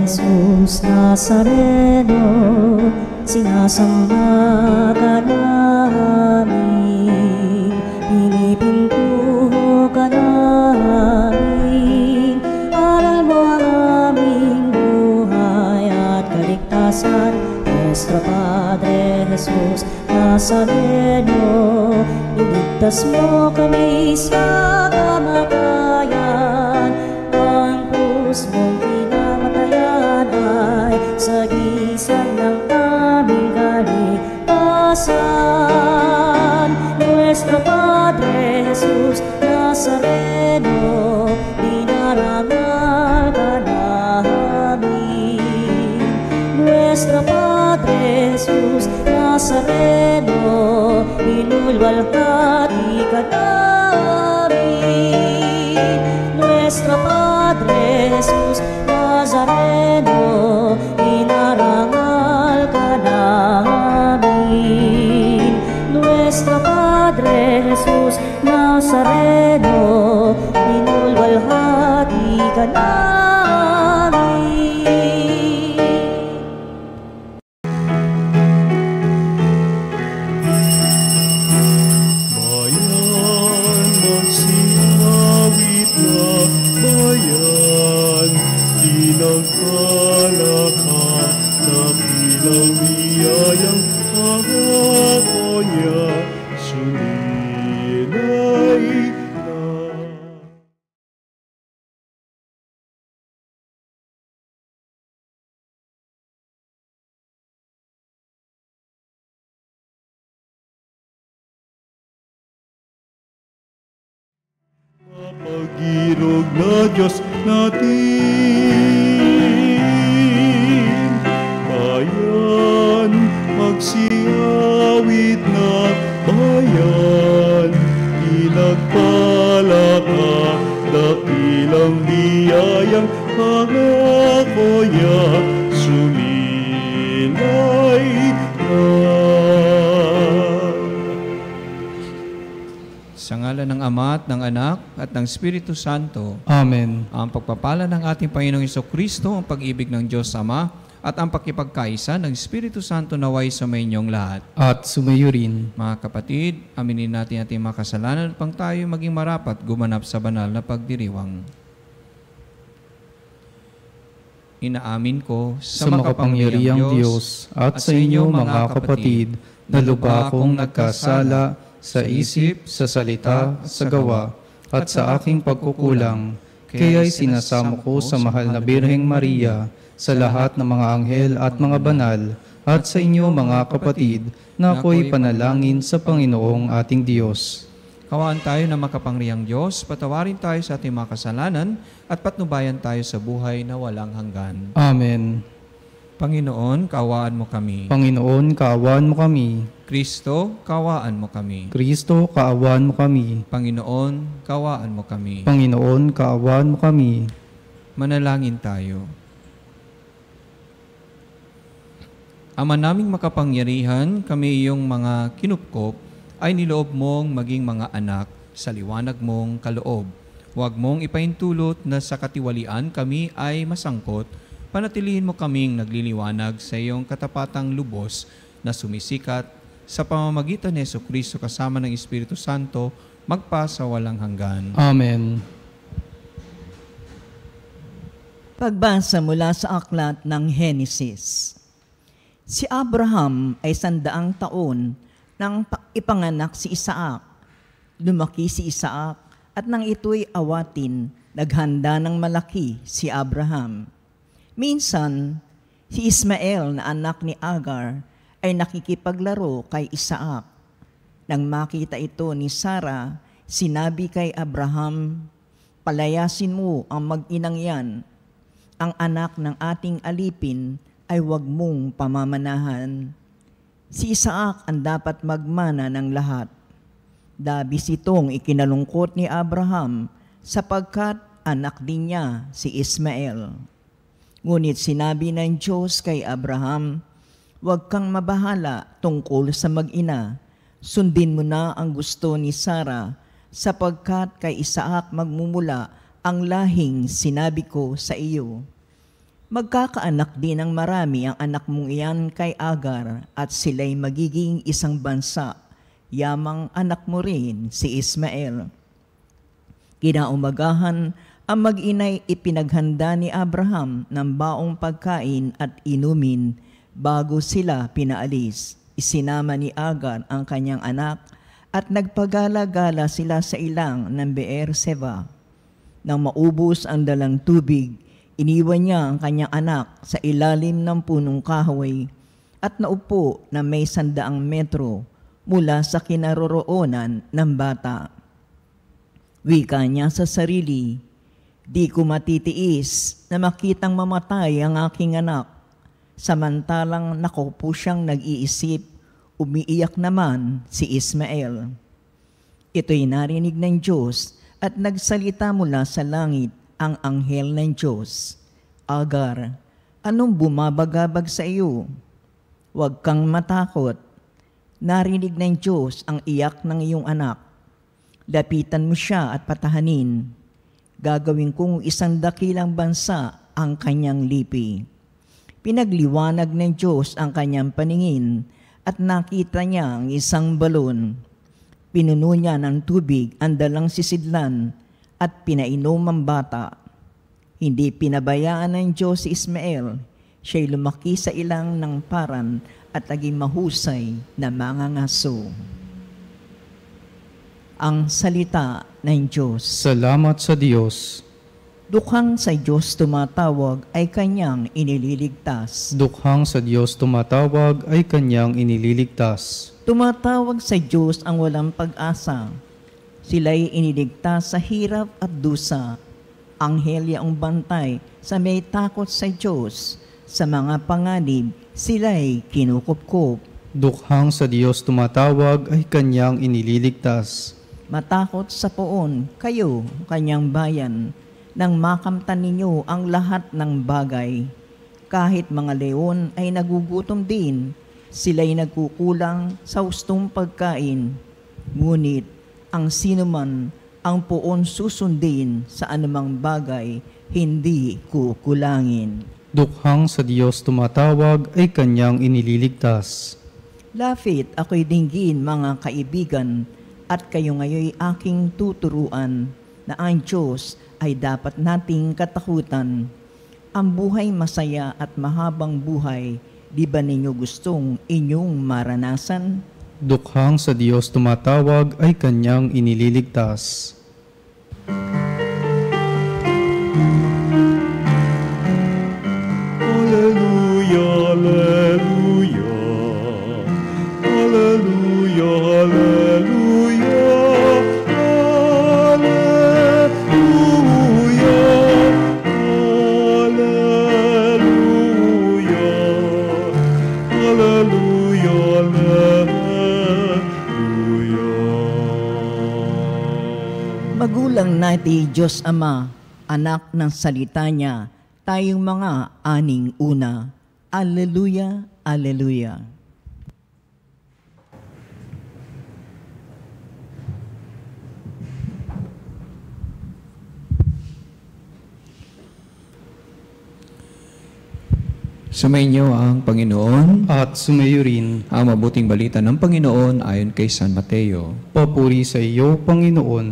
Jesus Nazareno, sinasamba ka namin, pinipintuho ka namin, aral mo ang aming buhay at kaligtasan. Nuestro Padre Jesus Nazareno, iligtas mo kami sa kamatayan, ang krus mong pinamatayan ay sagisag ng aming kaligtasan. Nuestro Padre Jesus Nazareno, dinarangal ka namin. Nuestro Padre Jesus Nazareno, inulwalhati ka namin. Nuestro Padre Jesus Nazareno, inarangal ka namin. Nuestro Padre Jesus Nazareno, inulwalhati ka namin. Pag-irog na Diyos natin, bayan, magsiyawit na bayan, pinagpala ka, dakilang biyayang pangako niya, sumilay na. Sa ngalan ng Ama at ng Anak at ng Espiritu Santo. Amen. Ang pagpapala ng ating Panginoong Jesucristo, ang pag-ibig ng Diyos Ama, at ang pakipagkaisa ng Espiritu Santo naway sa inyong lahat. At sumayo rin. Mga kapatid, aminin natin ating mga kasalanan upang tayo maging marapat gumanap sa banal na pagdiriwang. Inaamin ko sa makapangyarihang Diyos at sa inyo mga kapatid na lubha akong nagkasala sa isip, sa salita, sa gawa, at sa aking pagkukulang. Kaya'y sinasamo ko sa mahal na Birheng Maria, sa lahat ng mga anghel at mga banal, at sa inyo mga kapatid, na ako'y panalangin sa Panginoong ating Diyos. Kawaan tayo na makapangyarihang Diyos, patawarin tayo sa ating mga kasalanan, at patnubayan tayo sa buhay na walang hanggan. Amen. Panginoon, kaawaan mo kami. Panginoon, kaawaan mo kami. Kristo, kaawaan mo kami. Kristo, kaawaan mo kami. Panginoon, kaawaan mo kami. Panginoon, kaawaan mo kami. Manalangin tayo. Ama naming makapangyarihan, kami iyong mga kinupkop ay niloob mong maging mga anak sa liwanag mong kaloob. Huwag mong ipaintulot na sa katiwalian kami ay masangkot. Panatilihin mo kaming nagliliwanag sa iyong katapatang lubos na sumisikat sa pamamagitan ni Jesucristo kasama ng Espiritu Santo magpa sa walang hanggan. Amen. Pagbasa mula sa aklat ng Henesis. Si Abraham ay 100 taon nang ipanganak si Isaac. Lumaki si Isaac at nang ito'y awatin, naghanda ng malaki si Abraham. Minsan, si Ismael na anak ni Agar ay nakikipaglaro kay Isaac. Nang makita ito ni Sarah, sinabi kay Abraham, "Palayasin mo ang mag-inang yan. Ang anak ng ating alipin ay huwag mong pamamanahan." Si Isaac ang dapat magmana ng lahat. Labis itong ikinalungkot ni Abraham sapagkat anak din niya si Ismael. Ngunit sinabi ng Diyos kay Abraham, "Huwag kang mabahala tungkol sa mag-ina. Sundin mo na ang gusto ni Sarah, sapagkat kay Isaac magmumula ang lahing sinabi ko sa iyo." Magkakaanak din ng marami ang anak mong iyan kay Agar at sila'y magiging isang bansa. Yamang anak mo rin si Ismael. Kinaumagahan, ang mag-inay ipinaghanda ni Abraham ng baong pagkain at inumin bago sila pinaalis. Isinama ni Agar ang kanyang anak at nagpagala-gala sila sa ilang ng Beer-Seba. Nang maubos ang dalang tubig, iniwan niya ang kanyang anak sa ilalim ng punong kahoy at naupo na may 100 metro mula sa kinaroroonan ng bata. Wika niya sa sarili, "Di ko matitiis na makitang mamatay ang aking anak." Samantalang nakaupo siyang nag-iisip, umiiyak naman si Ismael. Ito'y narinig ng Diyos at nagsalita mula sa langit ang anghel ng Diyos. "Agar, anong bumabagabag sa iyo? Huwag kang matakot. Narinig ng Diyos ang iyak ng iyong anak. Lapitan mo siya at patahanin. Gagawin kong isang dakilang bansa ang kanyang lipi." Pinagliwanag ng Diyos ang kanyang paningin at nakita niya ang isang balon. Pinuno niya ng tubig ang dalang sisidlan at pinainom ang bata. Hindi pinabayaan ng Diyos si Ismael. Siya'y lumaki sa ilang ng paran at naging mahusay na mangangaso. Ang salita ng Diyos. Salamat sa Diyos. Dukhang sa Diyos tumatawag ay kanyang inililigtas. Dukhang sa Diyos tumatawag ay kanyang inililigtas. Tumatawag sa Diyos ang walang pag-asa. Sila'y iniligtas sa hirap at dusa. Anghel ang bantay sa may takot sa Diyos. Sa mga panganib, sila'y kinukupkup. Dukhang sa Diyos tumatawag ay kanyang inililigtas. Matakot sa poon, kayo, kanyang bayan, nang makamtan ninyo ang lahat ng bagay. Kahit mga leon ay nagugutom din, sila'y nagkukulang sa hustong pagkain. Ngunit ang sinuman ang poon susundin sa anumang bagay, hindi kukulangin. Dukhang sa Diyos tumatawag ay kanyang inililigtas. Lapit ako'y dinggin mga kaibigan, at kayo ngayoy aking tuturuan na ang Diyos ay dapat nating katakutan. Ang buhay masaya at mahabang buhay, di ba ninyo gustong inyong maranasan? Dukhang sa Diyos tumatawag ay kanyang inililigtas. Alleluia, alleluia. Alleluia, alleluia. Alleluia. Alleluia. Alleluia. Magulang natin Diyos Ama, anak ng salita niya, tayong mga aning una. Alleluia, alleluia. Sumainyo ang Panginoon. At sumayo rin. Ang mabuting balita ng Panginoon ayon kay San Mateo. Papuri sa iyo, Panginoon.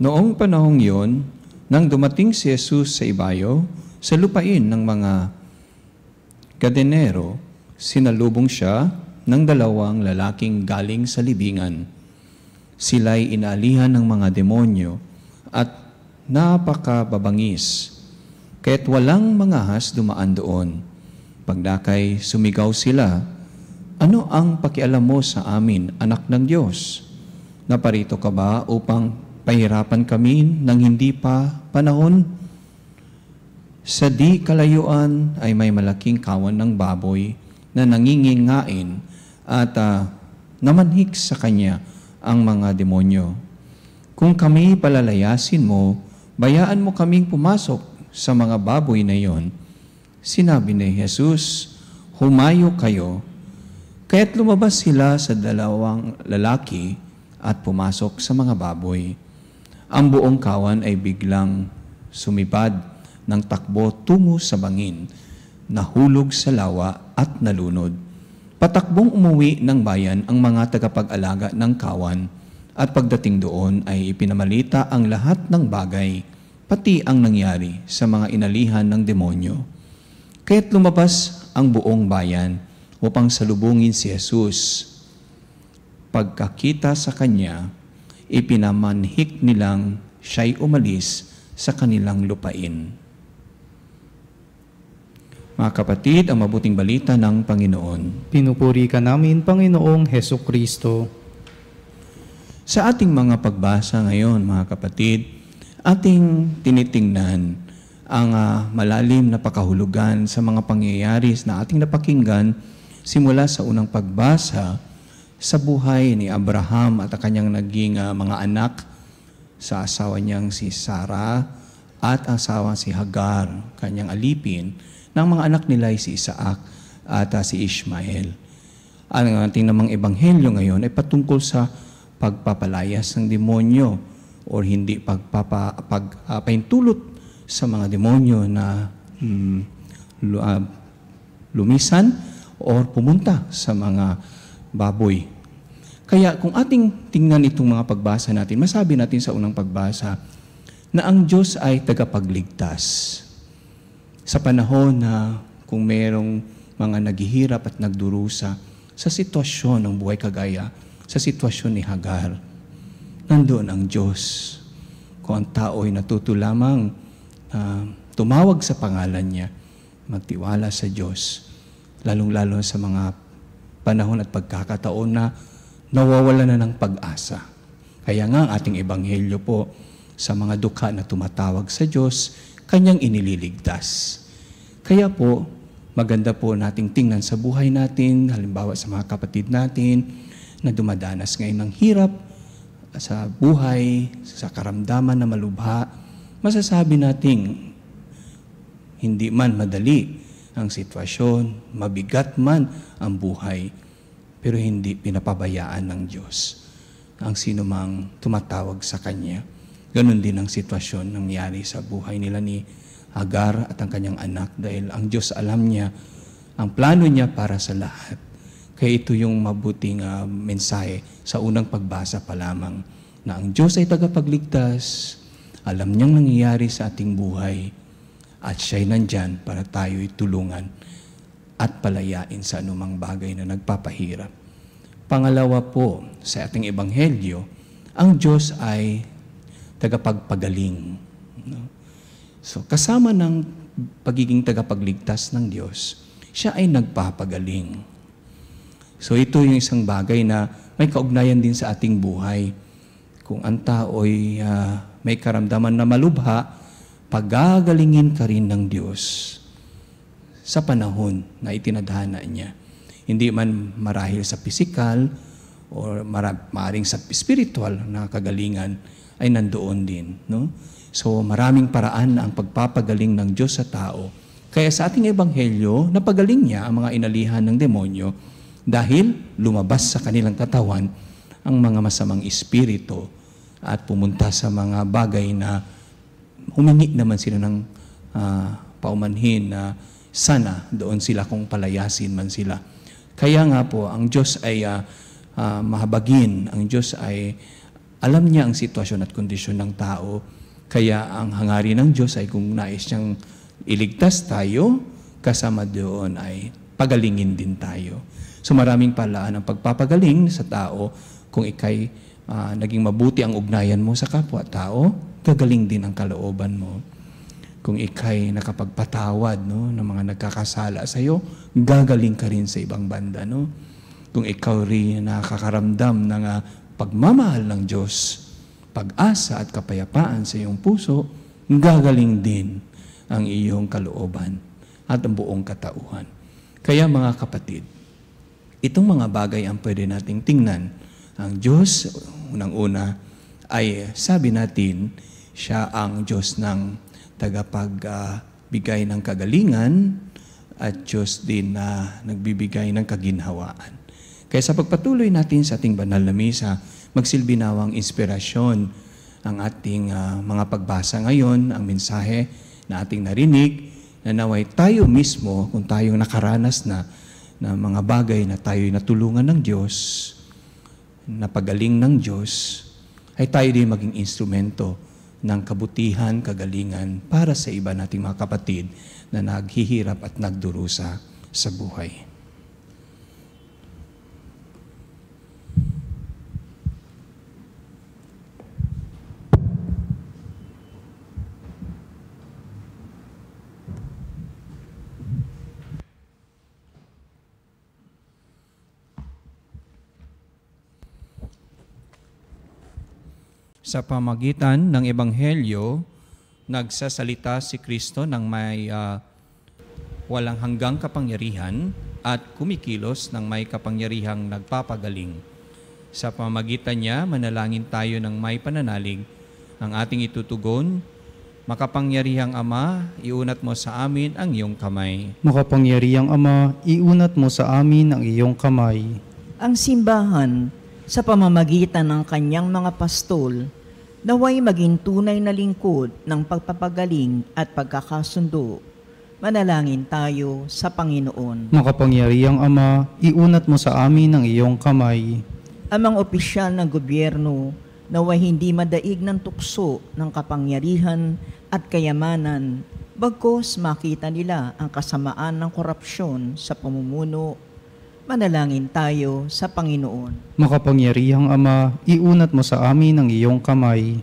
Noong panahong yon, nang dumating si Jesus sa ibayo, sa lupain ng mga Gadenero, sinalubong siya ng 2 lalaking galing sa libingan. Sila'y inaalihan ng mga demonyo at napakababangis, kaya't walang mangahas dumaan doon. Pagdakay, sumigaw sila, "Ano ang pakialam mo sa amin, anak ng Diyos? Naparito ka ba upang pahirapan kami ng hindi pa panahon?" Sa di kalayuan ay may malaking kawan ng baboy na nangingingain at namanhik sa kanya ang mga demonyo. "Kung kami palalayasin mo, bayaan mo kaming pumasok sa mga baboy na iyon." Sinabi ni Jesus, "Humayo kayo." Kaya't lumabas sila sa 2 lalaki at pumasok sa mga baboy. Ang buong kawan ay biglang sumipad ng takbo tungo sa bangin, nahulog sa lawa at nalunod. Patakbong umuwi ng bayan ang mga tagapag-alaga ng kawan at pagdating doon ay ipinamalita ang lahat ng bagay, pati ang nangyari sa mga inalihan ng demonyo. Kaya't lumabas ang buong bayan upang salubungin si Jesus. Pagkakita sa kanya, ipinamanhik nilang siya'y umalis sa kanilang lupain. Mga kapatid, ang mabuting balita ng Panginoon. Pinupuri ka namin, Panginoong Hesukristo. Sa ating mga pagbasa ngayon, mga kapatid, ating tinitingnan ang malalim na pakahulugan sa mga pangyayari na ating napakinggan simula sa unang pagbasa sa buhay ni Abraham at ang kanyang naging mga anak, sa asawa niyang si Sarah at asawa si Hagar, kanyang alipin, ng mga anak nila ay si Isaac at si Ishmael. Ang ating namang ebanghelyo ngayon ay patungkol sa pagpapalayas ng demonyo o hindi pagpapaintulot sa mga demonyo na lumisan o pumunta sa mga baboy. Kaya kung ating tingnan itong mga pagbasa natin, masabi natin sa unang pagbasa na ang Diyos ay tagapagligtas. Sa panahon na kung merong mga naghihirap at nagdurusa sa sitwasyon ng buhay kagaya, sa sitwasyon ni Hagar, nandoon ang Diyos. Kung ang tao ay natuto lamang tumawag sa pangalan niya, magtiwala sa Diyos, lalong-lalo sa mga panahon at pagkakataon na nawawala na ng pag-asa. Kaya nga ang ating ebanghelyo po sa mga dukha na tumatawag sa Diyos, kanyang inililigtas. Kaya po, maganda po nating tingnan sa buhay natin, halimbawa sa mga kapatid natin na dumadanas ngayon ng hirap sa buhay, sa karamdaman na malubha, masasabi nating hindi man madali ang sitwasyon, mabigat man ang buhay, pero hindi pinapabayaan ng Diyos ang sinumang tumatawag sa Kanya. Ganon din ang sitwasyon nangyari sa buhay nila ni Hagar at ang kanyang anak dahil ang Diyos alam niya ang plano niya para sa lahat. Kaya ito yung mabuting mensahe sa unang pagbasa pa lamang na ang Diyos ay tagapagligtas, alam niyang nangyayari sa ating buhay at siya'y nandyan para tayo'y tulungan at palayain sa anumang bagay na nagpapahirap. Pangalawa po, sa ating ebanghelyo, ang Diyos ay tagapagpagaling. So, kasama ng pagiging tagapagligtas ng Diyos, siya ay nagpapagaling. So, ito yung isang bagay na may kaugnayan din sa ating buhay. Kung ang tao'y may karamdaman na malubha, pagagalingin ka rin ng Diyos sa panahon na itinadhana niya. Hindi man marahil sa pisikal o maaaring sa spiritual na kagalingan ay nandoon din. No? So maraming paraan na ang pagpapagaling ng Diyos sa tao. Kaya sa ating ebanghelyo, napagaling niya ang mga inalihan ng demonyo dahil lumabas sa kanilang katawan ang mga masamang espiritu at pumunta sa mga bagay na humingi naman sila ng paumanhin na sana doon sila kung palayasin man sila. Kaya nga po, ang Diyos ay mahabagin. Ang Diyos ay alam niya ang sitwasyon at kondisyon ng tao. Kaya ang hangarin ng Diyos ay kung nais niyang iligtas tayo, kasama doon ay pagalingin din tayo. So maraming palaan ang pagpapagaling sa tao. Kung ikay naging mabuti ang ugnayan mo sa kapwa-tao, gagaling din ang kalooban mo. Kung ikay nakapagpatawad ng mga nagkakasala sa iyo, gagaling ka rin sa ibang banda. No? Kung ikaw rin nakakaramdam ng pagmamahal ng Diyos, pag-asa at kapayapaan sa iyong puso, gagaling din ang iyong kalooban at ang buong katauhan. Kaya mga kapatid, itong mga bagay ang pwede nating tingnan. Ang Diyos, unang-una, ay sabi natin, siya ang Diyos ng tagapagbigay ng kagalingan at Diyos din na nagbibigay ng kaginhawaan. Kaya sa pagpatuloy natin sa ating banal na misa, magsilbi nawang inspirasyon ang ating mga pagbasa ngayon, ang mensahe na ating narinig, na naway tayo mismo, kung tayong nakaranas na mga bagay na tayo'y natulungan ng Diyos, napagaling ng Diyos, ay tayo din maging instrumento ng kabutihan, kagalingan para sa iba nating mga kapatid na naghihirap at nagdurusa sa buhay. Sa pamagitan ng Ebanghelyo, nagsasalita si Kristo ng may walang hanggang kapangyarihan at kumikilos ng may kapangyarihang nagpapagaling. Sa pamagitan niya, manalangin tayo ng may pananalig. Ang ating itutugon, makapangyarihang Ama, iunat mo sa amin ang iyong kamay. Makapangyarihang Ama, iunat mo sa amin ang iyong kamay. Ang simbahan, sa pamamagitan ng kanyang mga pastol, naway maging tunay na lingkod ng pagpapagaling at pagkakasundo. Manalangin tayo sa Panginoon. Makapangyarihang Ama, iunat mo sa amin ang iyong kamay. Ang mga opisyal ng gobyerno, naway hindi madaig ng tukso ng kapangyarihan at kayamanan, bagkus makita nila ang kasamaan ng korupsyon sa pamumuno. Manalangin tayo sa Panginoon. Makapangyarihang Ama, iunat mo sa amin ang iyong kamay.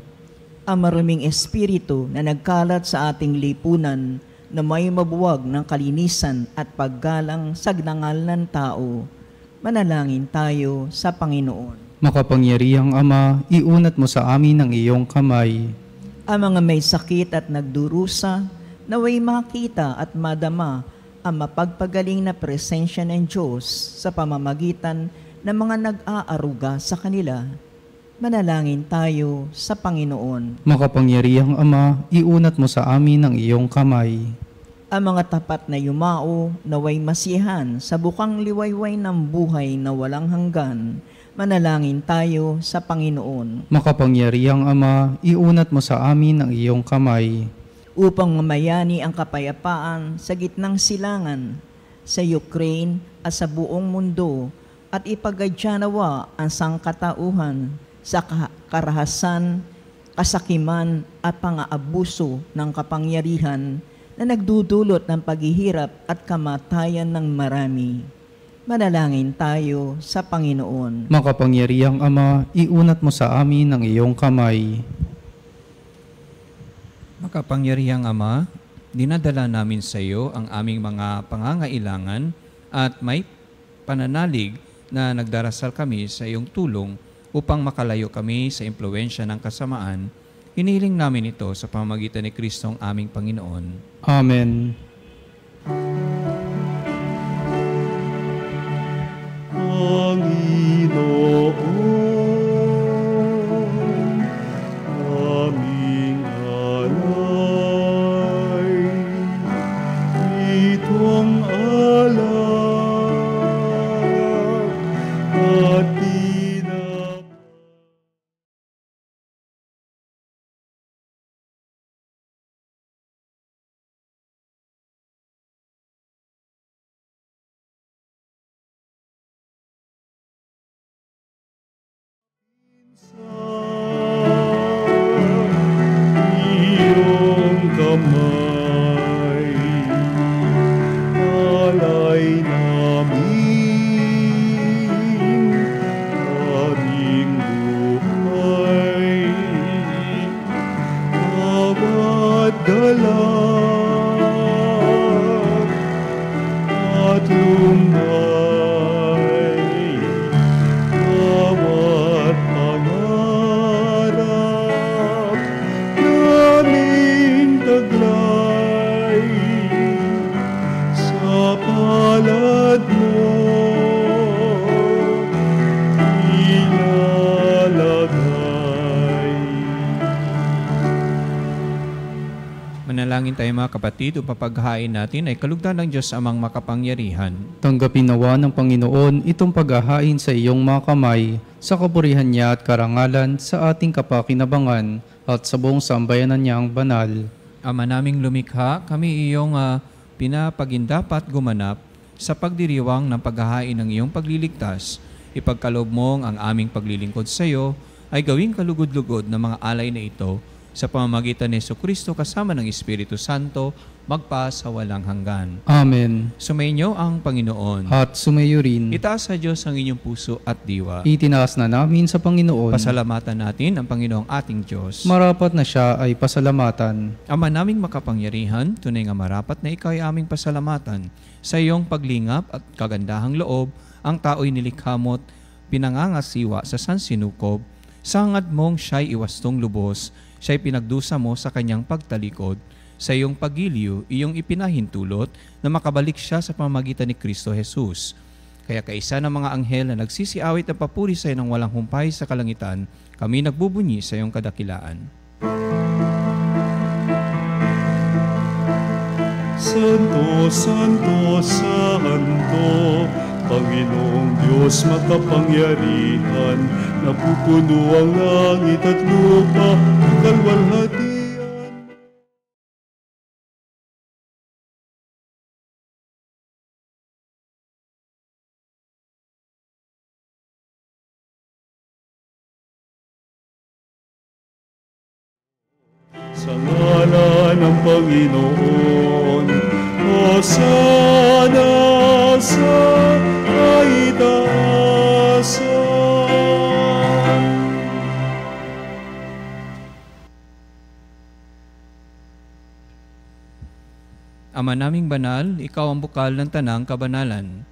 Ang maruming espiritu na nagkalat sa ating lipunan na may mabuwag ng kalinisan at paggalang sa gnangal ng tao. Manalangin tayo sa Panginoon. Makapangyarihang Ama, iunat mo sa amin ang iyong kamay. Ang mga may sakit at nagdurusa, naway makita at madama ang mapagpagaling na presensya ng Diyos sa pamamagitan ng mga nag-aaruga sa kanila. Manalangin tayo sa Panginoon. Makapangyarihang Ama, iunat mo sa amin ang iyong kamay. Ang mga tapat na yumao naway masiyahan sa bukang liwayway ng buhay na walang hanggan. Manalangin tayo sa Panginoon. Makapangyarihang Ama, iunat mo sa amin ang iyong kamay. Upang mamayani ang kapayapaan sa gitnang silangan sa Ukraine at sa buong mundo at ipagadya ang sangkatauhan sa karahasan, kasakiman at pang-aabuso ng kapangyarihan na nagdudulot ng paghihirap at kamatayan ng marami. Manalangin tayo sa Panginoon. Makapangyarihang Ama, iunat mo sa amin ang iyong kamay. Makapangyarihang Ama, dinadala namin sa iyo ang aming mga pangangailangan at may pananalig na nagdarasal kami sa iyong tulong upang makalayo kami sa impluwensya ng kasamaan. Hinihiling namin ito sa pamamagitan ni Kristong aming Panginoon. Amen. Panginoon, aming alay, itong alak at tinap. Iyong kamay, alay namin, aming buhay, bawat dalak at lumbay, bawat pangarap namin taglay sa palad mo ilalagay. Manalangin tayo mga kapatid, upang paghahain natin ay kalugdan ng Diyos amang makapangyarihan. Tanggapin nawa ng Panginoon itong paghahain sa iyong mga kamay, sa kapurihan niya at karangalan sa ating kapakinabangan at sa buong sambayanan niyang banal. Ama naming lumikha, kami iyong pinapagindapat gumanap sa pagdiriwang ng paghahain ng iyong pagliligtas. Ipagkaloob mong ang aming paglilingkod sa iyo ay gawing kalugod-lugod ng mga alay na ito sa pamamagitan ni Jesucristo kasama ng Espiritu Santo, magpa sa walang hanggan. Amen. Sumainyo ang Panginoon. At sumayo rin. Itaas sa Diyos ang inyong puso at diwa. Itinaas na namin sa Panginoon. Pasalamatan natin ang Panginoong ating Diyos. Marapat na siya ay pasalamatan. Ama naming makapangyarihan, tunay nga marapat na ikaw ay aming pasalamatan. Sa iyong paglingap at kagandahang loob, ang tao'y nilikha mo't pinangangasiwa sa sansinukob. Sa hangad mong siya'y iwastong lubos, siya'y pinagdusa mo sa kanyang pagtalikod. Sa iyong pagiliw, iyong ipinahintulot na makabalik siya sa pamamagitan ni Kristo Jesus. Kaya kaisa ng mga anghel na nagsisiawit at papuri sa iyo ng walang humpay sa kalangitan, kami nagbubunyi sa iyong kadakilaan. Santo, Santo, Santo, Panginoong Diyos makapangyarihan, napupuno ang langit at lupa, ang kalwalhatian. Sa ngalan ng Panginoon, Hosana sa kaitaasan. Ama naming banal, ikaw ang bukal ng tanang kabanalan.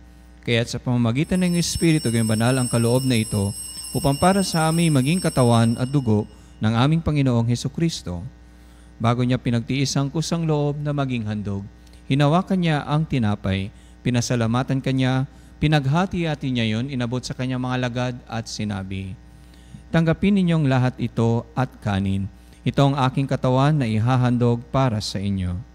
Kaya't sa pamamagitan ng Espiritu gayong banal ang kaloob na ito, upang para sa amin maging katawan at dugo ng aming Panginoong Hesukristo. Bago niya pinagtiis ang kusang loob na maging handog, hinawakan niya ang tinapay, pinasalamatan kanya, pinaghati-hati niya yon, inabot sa kanyang mga lagad at sinabi, "Tanggapin ninyong lahat ito at kanin. Ito ang aking katawan na ihahandog para sa inyo."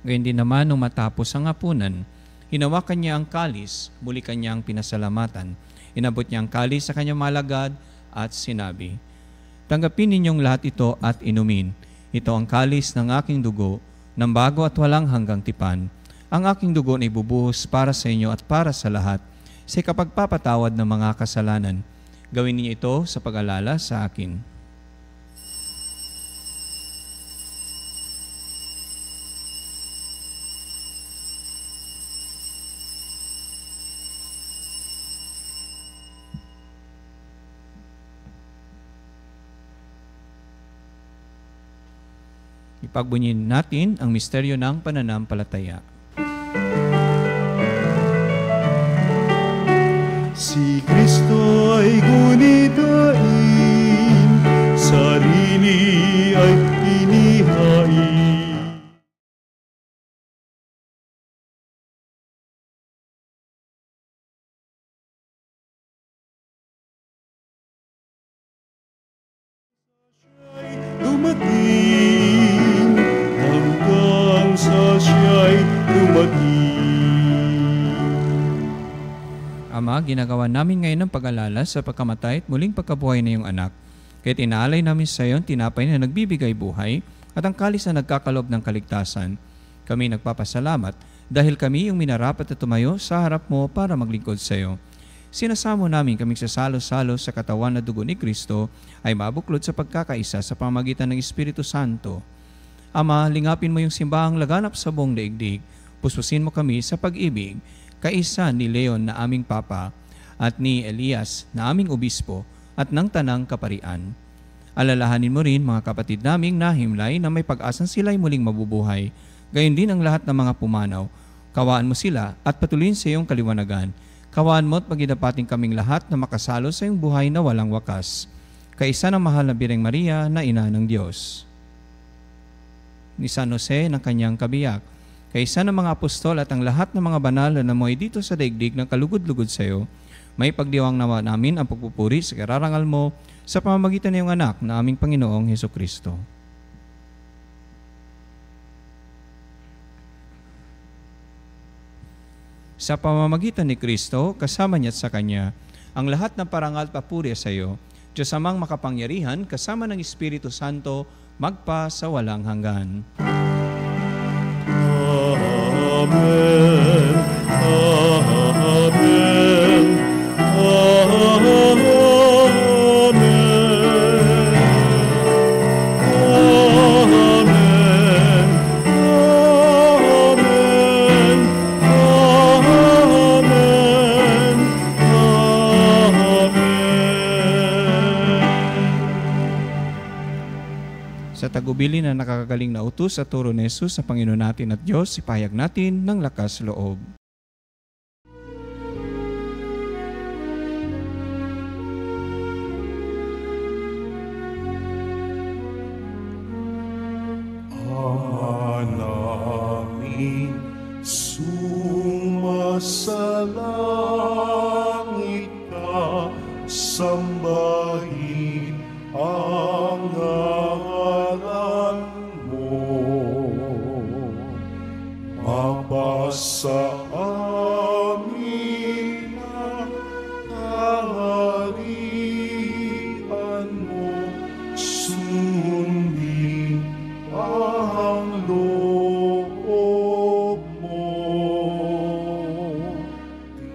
Ngayon din naman, nung matapos ang hapunan, hinawakan niya ang kalis, muli kanyang pinasalamatan. Inabot niya ang kalis sa kanyang malagad at sinabi, "Tanggapin ninyong lahat ito at inumin. Ito ang kalis ng aking dugo, ng bago at walang hanggang tipan. Ang aking dugo na ibubuhos para sa inyo at para sa lahat, sa kapagpapatawad ng mga kasalanan. Gawin niyo ito sa pag-alala sa akin." Ipagbunyin natin ang misteryo ng pananampalataya. Si Kristo ay gunitain, sarili ay inihain. Dumating hanggang sa siya'y dumating. Ama, ginagawa namin ngayon ang pag-alala sa pagkamatay at muling pagkabuhay na iyong anak. Kaya't inaalay namin sa iyo ang tinapay na nagbibigay buhay at ang kalis na nagkakalob ng kaligtasan. Kami nagpapasalamat dahil kami yung minarapat na tumayo sa harap mo para maglingkod sa iyo. Sinasamo namin kaming sasalo-salo sa katawan na dugo ni Kristo ay mabuklod sa pagkakaisa sa pamamagitan ng Espiritu Santo. Ama, lingapin mo yung simbahang laganap sa buong daigdig. Puspusin mo kami sa pag-ibig, kaisa ni Leon na aming Papa at ni Elias na aming Obispo at ng Tanang Kaparian. Alalahanin mo rin mga kapatid naming nahimlay na may pag-asang sila'y muling mabubuhay. Gayon din ang lahat ng mga pumanaw. Kawaan mo sila at patuloyin sa iyong kaliwanagan. Kawaan mo at pagidapating kaming lahat na makasalo sa iyong buhay na walang wakas. Kaisa ng mahal na Birheng Maria na Ina ng Diyos. ni San Jose ng kanyang kabiyak. Kaysa ng mga apostol at ang lahat ng mga banal na namuhay dito sa daigdig ng kalugod-lugod sa iyo, may pagdiwang nawa namin ang pagpupuri sa kararangal mo sa pamamagitan ng iyong anak na aming Panginoong Hesukristo. Sa pamamagitan ni Kristo, kasama niya at sa Kanya, ang lahat ng parangal at papuri sa iyo, Diyos amang makapangyarihan, kasama ng Espiritu Santo, magpa sa walang hanggan. Amen. Amen. Amen. Sa tagubili na nakakagaling na utos sa turo ni Jesus sa Panginoon natin at Diyos, ipahayag natin ng lakas loob. Ama namin, sumasalangit ka, sambahin ang ngalan mo. Mapasa amin ang kaharian mo, sundin ang loob mo.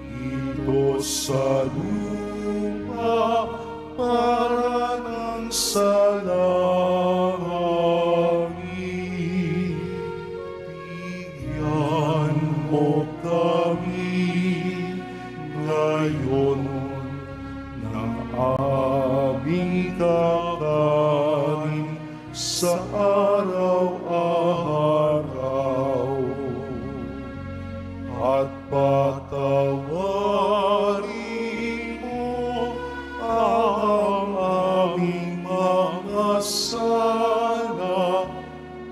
Dito sa lupa para ng sa langit, bigyan mo kami ngayon ng aming kakanin sa araw-araw, at patawarin mo ang aming mga sala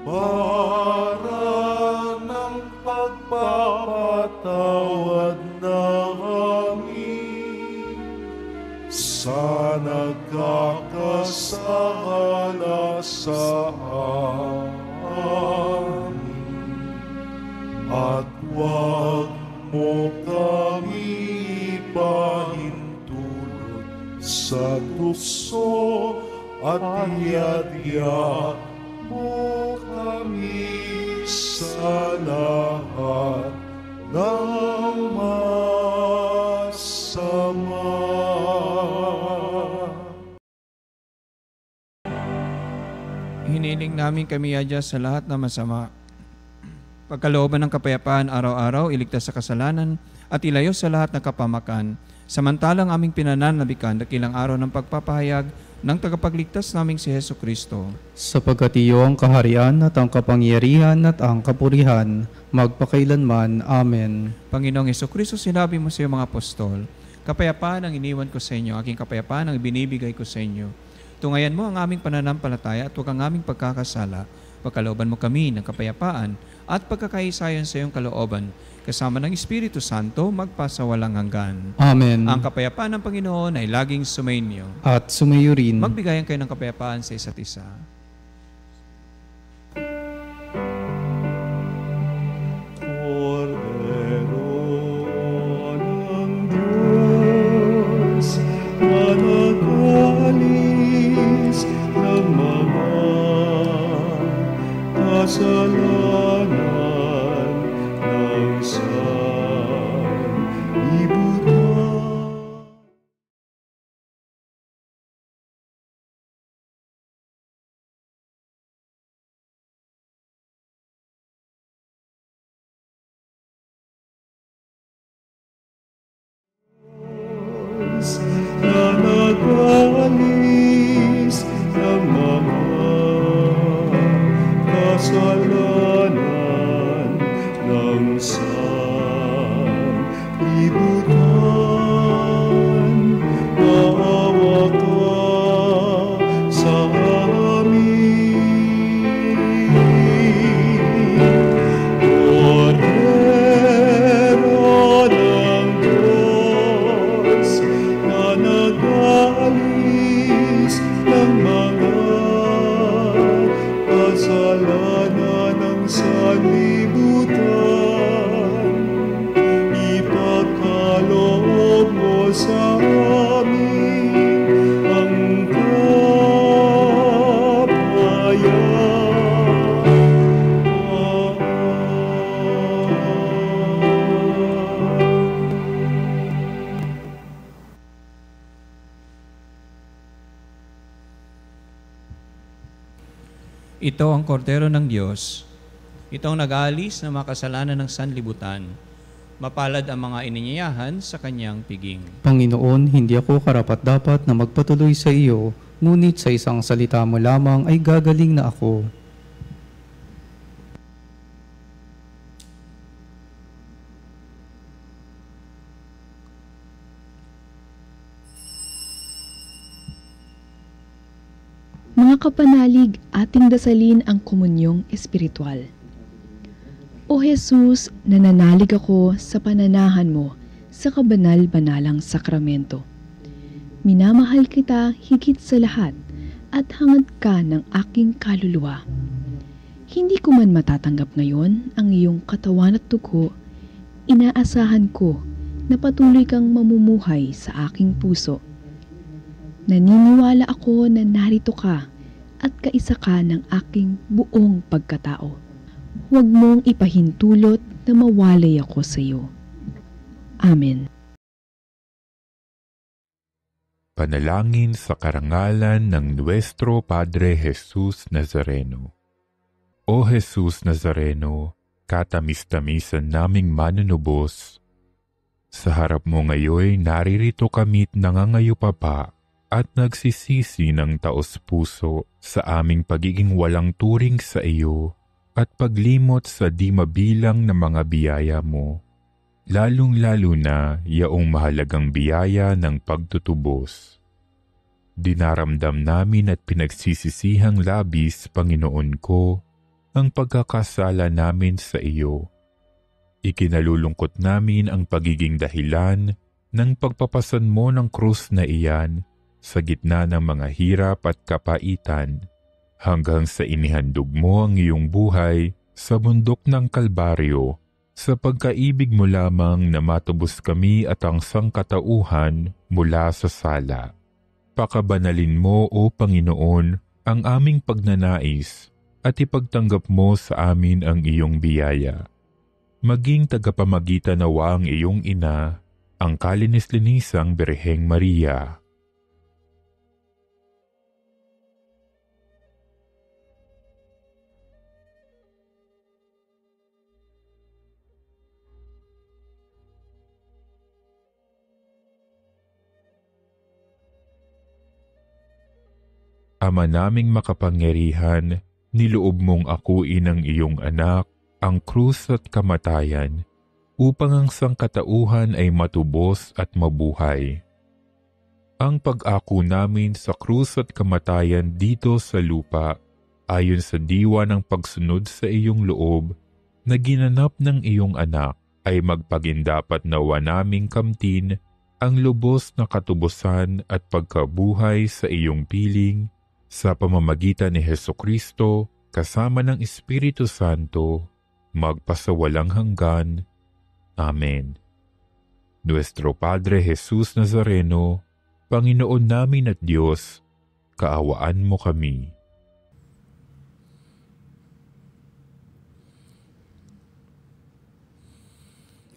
para ng pagpapatawad namin sa nagkakasala sa amin. At huwag mo kami ipahintulot sa tukso, at iadya mo kami sa lahat ng masama. Hiniling namin kami adya sa lahat ng masama. Pagkalooban ng kapayapaan araw-araw, iligtas sa kasalanan at ilayo sa lahat ng kapamakan. Samantalang aming pinananabikan dakilang araw ng pagpapahayag ng tagapagligtas naming si Hesukristo. Sapagkat iyo ang kaharian at ang kapangyarihan at ang kapurihan, magpakailanman. Amen. Panginoong Hesukristo, sinabi mo sa iyong mga apostol, kapayapaan ang iniwan ko sa inyo, aking kapayapaan ang binibigay ko sa inyo. Tungayan mo ang aming pananampalataya at huwag ang aming pagkakasala. Pagkalooban mo kami ng kapayapaan at pagkakaisayan sa iyong kalooban, kasama ng Espiritu Santo, magpasawalang hanggan. Amen. Ang kapayapaan ng Panginoon ay laging sumainyo. At sumayo rin. Magbigayan kayo ng kapayapaan sa isa't isa. Cordero ng Diyos, na nag-alis ng mga kasalanan ng sanlibutan. Na nag-alis ng mga kasalanan ng sanlibutan. Maawa ka sa amin. kasalanan ng sanlibutan, ipagkaloob mo sa amin ang Ito ang kordero ng Diyos. Ito ang nag-aalis ng mga kasalanan ng sanlibutan. Mapalad ang mga ininyayahan sa kanyang piging. Panginoon, hindi ako karapat-dapat na magpatuloy sa iyo, ngunit sa isang salita mo lamang ay gagaling na ako. Mga kapanalig, ating dasalin ang komunyong espiritual. O Jesus, nananalig ako sa pananahan mo sa kabanal-banalang sakramento. Minamahal kita higit sa lahat at hangad ka ng aking kaluluwa. Hindi ko man matatanggap ngayon ang iyong katawan at dugo, inaasahan ko na patuloy kang mamumuhay sa aking puso. Naniniwala ako na narito ka at kaisa ka ng aking buong pagkatao. Huwag mong ipahintulot na mawalay ako sa iyo. Amen. Panalangin sa karangalan ng Nuestro Padre Jesus Nazareno. O Jesus Nazareno, katamis-tamisan naming manunubos, sa harap mo ngayon naririto kami't nangangayupapa at nagsisisi ng taos-puso sa aming pagiging walang turing sa iyo at paglimot sa di mabilang na mga biyaya mo, lalong-lalo na yaong mahalagang biyaya ng pagtutubos. Dinaramdam namin at pinagsisisihang labis, Panginoon ko, ang pagkakasala namin sa iyo. Ikinalulungkot namin ang pagiging dahilan ng pagpapasan mo ng krus na iyan sa gitna ng mga hirap at kapaitan, hanggang sa inihandog mo ang iyong buhay sa bundok ng Kalbaryo, sa pagkaibig mo lamang na matubos kami at ang sangkatauhan mula sa sala. Pakabanalin mo, O Panginoon, ang aming pagnanais at ipagtanggap mo sa amin ang iyong biyaya. Maging tagapamagitan nawa ang iyong ina, ang kalinis-linisang Birheng Maria. Ama naming makapangyarihan, niloob mong akuin ang iyong anak, ang krus at kamatayan, upang ang sangkatauhan ay matubos at mabuhay. Ang pag-ako namin sa krus at kamatayan dito sa lupa, ayon sa diwa ng pagsunod sa iyong loob, na ginanap ng iyong anak, ay magpagindapat nawa naming kamtin ang lubos na katubusan at pagkabuhay sa iyong piling, sa pamamagitan ni Hesukristo, kasama ng Espiritu Santo, magpasawalang hanggan. Amen. Nuestro Padre Jesus Nazareno, Panginoon namin at Diyos, kaawaan mo kami.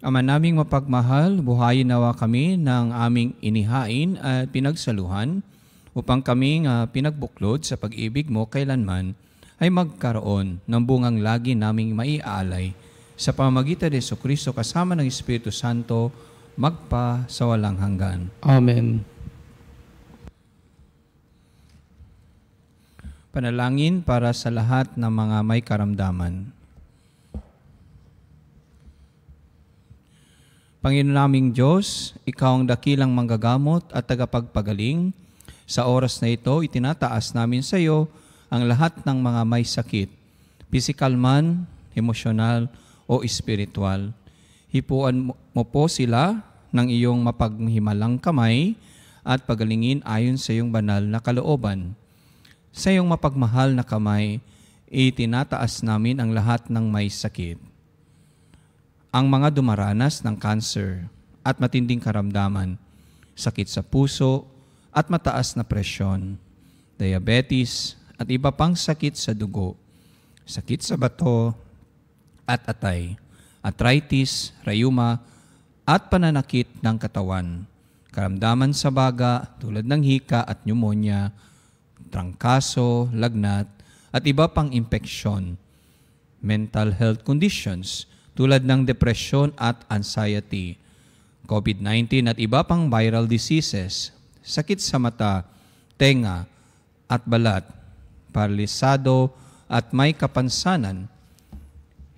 Ama naming mapagmahal, buhayin nawa kami ng aming inihain at pinagsaluhan, upang kaming pinagbuklod sa pag-ibig mo kailanman ay magkaroon ng bungang lagi naming maiaalay sa pamamagitan ni Jesucristo kasama ng Espiritu Santo magpa sa walang hanggan. Amen. Panalangin para sa lahat ng mga may karamdaman. Panginoon naming Diyos, Ikaw ang dakilang manggagamot at tagapagpagaling. Sa oras na ito, itinataas namin sa iyo ang lahat ng mga may sakit, pisikal man, emosyonal o espiritual. Hipuan mo po sila ng iyong mapaghimalang kamay at pagalingin ayon sa iyong banal na kalooban. Sa iyong mapagmahal na kamay, itinataas namin ang lahat ng may sakit. Ang mga dumaranas ng cancer at matinding karamdaman, sakit sa puso at mataas na presyon, diabetes at iba pang sakit sa dugo, sakit sa bato at atay, arthritis, rayuma at pananakit ng katawan, karamdaman sa baga tulad ng hika at pneumonia, trangkaso, lagnat at iba pang impeksyon, mental health conditions tulad ng depresyon at anxiety, COVID-19 at iba pang viral diseases, sakit sa mata, tenga at balat, paralisado at may kapansanan.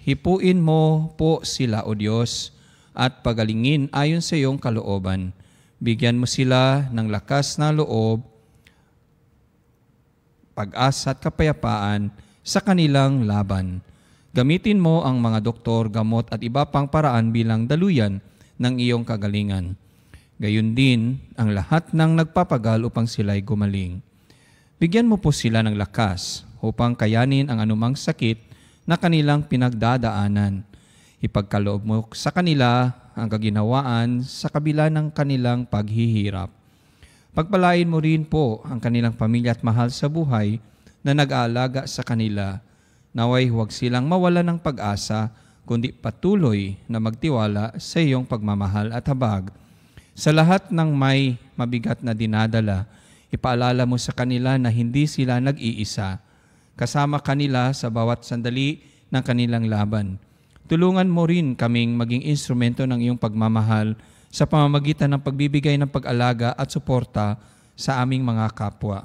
Hipuin mo po sila, O Diyos, at pagalingin ayon sa iyong kalooban. Bigyan mo sila ng lakas na loob, pag-asa at kapayapaan sa kanilang laban. Gamitin mo ang mga doktor, gamot at iba pang paraan bilang daluyan ng iyong kagalingan. Gayon din ang lahat ng nagpapagal upang sila'y gumaling. Bigyan mo po sila ng lakas upang kayanin ang anumang sakit na kanilang pinagdadaanan. Ipagkaloob mo sa kanila ang kaginhawaan sa kabila ng kanilang paghihirap. Pagpalain mo rin po ang kanilang pamilya at mahal sa buhay na nag-aalaga sa kanila. Naway huwag silang mawalan ng pag-asa, kundi patuloy na magtiwala sa iyong pagmamahal at habag. Sa lahat ng may mabigat na dinadala, ipaalala mo sa kanila na hindi sila nag-iisa. Kasama kanila sa bawat sandali ng kanilang laban. Tulungan mo rin kaming maging instrumento ng iyong pagmamahal sa pamamagitan ng pagbibigay ng pag-alaga at suporta sa aming mga kapwa.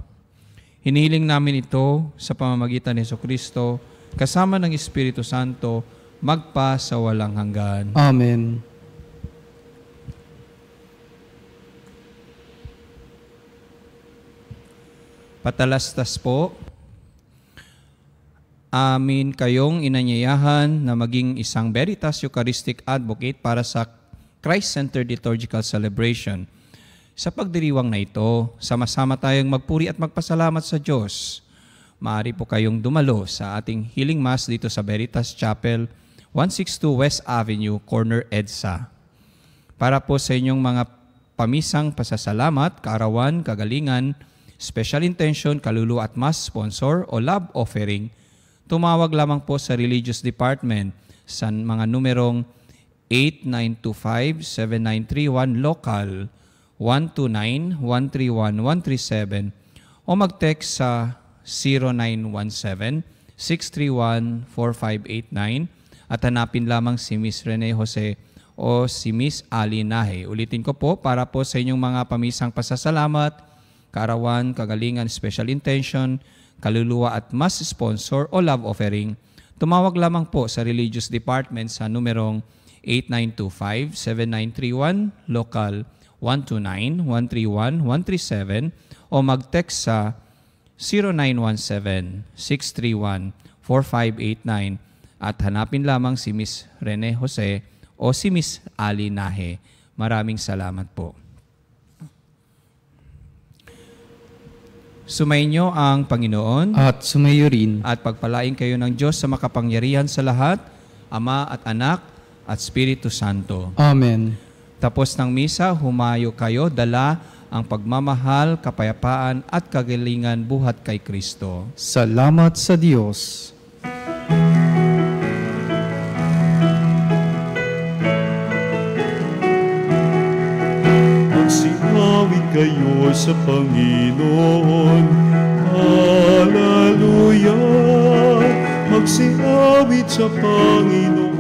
Hinihiling namin ito sa pamamagitan ni Jesucristo, kasama ng Espiritu Santo, magpa sa walang hanggan. Amen. Patalastas po, amin kayong inanyayahan na maging isang Veritas Eucharistic Advocate para sa Christ-Centered Liturgical Celebration. Sa pagdiriwang na ito, sama-sama tayong magpuri at magpasalamat sa Diyos. Maaari po kayong dumalo sa ating Healing Mass dito sa Veritas Chapel, 162 West Avenue, corner EDSA. Para po sa inyong mga pamisang pasasalamat, kaarawan, kagalingan, special intention, kaluluwa at mass sponsor o love offering, tumawag lamang po sa Religious Department sa mga numerong 8925-7931 local, 129-131-137 o mag-text sa 0917-631-4589 at hanapin lamang si Miss Rene Jose o si Miss Ali Nahe. Ulitin ko po, para po sa inyong mga pamisang pasasalamat, kaarawan, kagalingan, special intention, kaluluwa at mass sponsor o love offering, tumawag lamang po sa Religious Department sa numerong 8925-7931 local, 129-131-137 o mag-text sa 0917-631-4589 at hanapin lamang si Miss Rene Jose o si Miss Ali Nahe. Maraming salamat po. Sumainyo ang Panginoon At sumayo rin. at pagpalain kayo ng Diyos sa makapangyarihan sa lahat, Ama at Anak at Espiritu Santo. Amen. Tapos ng misa, humayo kayo, dala ang pagmamahal, kapayapaan at kagalingan buhat kay Kristo. Salamat sa Diyos. Magsinawit kayo sa Panginoon. Hallelujah! Magsinawit sa Panginoon.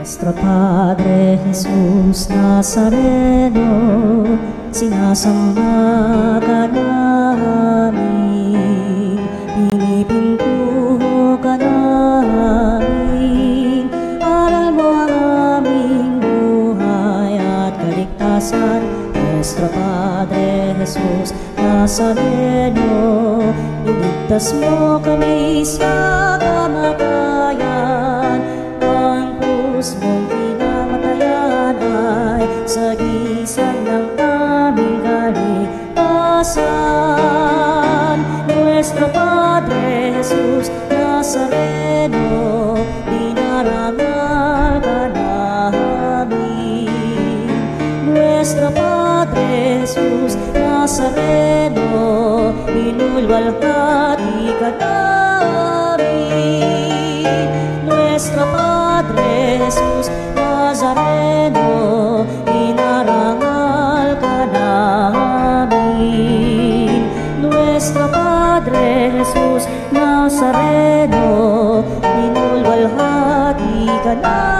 Nuestro Padre Jesus Nazareno, sinasamba ka namin, pinipintuho ka namin, aral mo ang aming buhay at kaligtasan. Nuestro Padre Jesus Nazareno, iligtas mo kami sa kamatayan, Nazareno, inulwalhati ka namin. Nuestro Padre Jesus Nazareno, inarangal ka namin. Nuestro Padre Jesus Nazareno, inulwalhati ka namin.